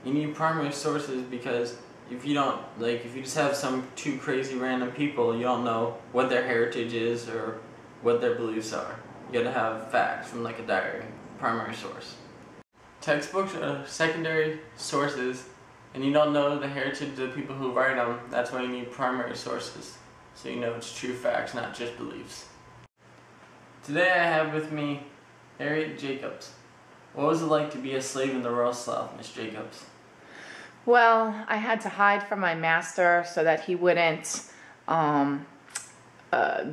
You need primary sources because if you don't, like, if you just have some two crazy random people, you don't know what their heritage is or what their beliefs are. You gotta have facts from like a diary, primary source. Textbooks are secondary sources, and you don't know the heritage of the people who write them. That's why you need primary sources, so you know it's true facts, not just beliefs. Today I have with me Harriet Jacobs. What was it like to be a slave in the Royal South, Miss Jacobs? Well, I had to hide from my master so that he wouldn't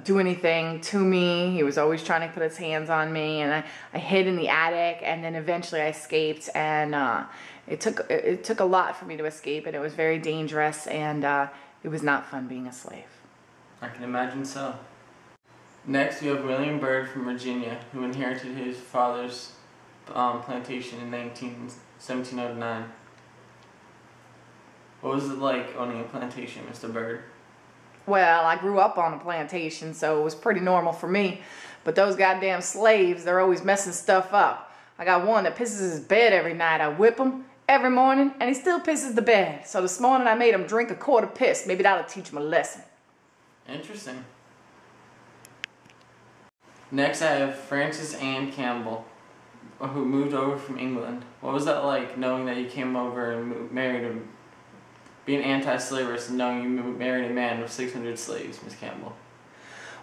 do anything to me. He was always trying to put his hands on me, and I hid in the attic, and then eventually I escaped, and it took a lot for me to escape, and it was very dangerous, and it was not fun being a slave. I can imagine so. Next, we have William Byrd from Virginia, who inherited his father's plantation in 1709. What was it like owning a plantation, Mr. Byrd? Well, I grew up on a plantation, so it was pretty normal for me. But those goddamn slaves, they're always messing stuff up. I got one that pisses his bed every night. I whip him every morning, and he still pisses the bed. So this morning I made him drink a quart of piss. Maybe that'll teach him a lesson. Interesting. Next, I have Frances Anne Campbell, who moved over from England. What was that like, knowing that you came over and married him? Being anti-slaverist and knowing you married a man with 600 slaves, Miss Campbell?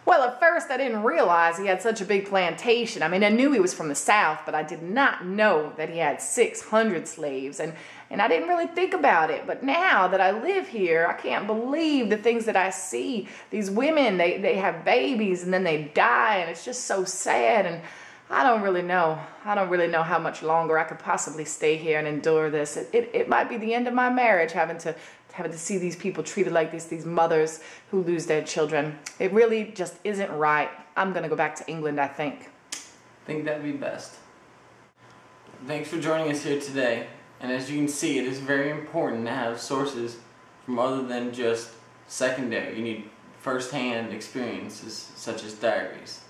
Well, at first I didn't realize he had such a big plantation. I mean, I knew he was from the South, but I did not know that he had 600 slaves, and I didn't really think about it. But now that I live here, I can't believe the things that I see. These women, they have babies and then they die, and it's just so sad, and I don't really know. I don't really know how much longer I could possibly stay here and endure this. It might be the end of my marriage, having to see these people treated like this, these mothers who lose their children. It really just isn't right. I'm going to go back to England, I think. I think that'd be best. Thanks for joining us here today. And as you can see, it is very important to have sources from other than just secondary. You need first-hand experiences such as diaries.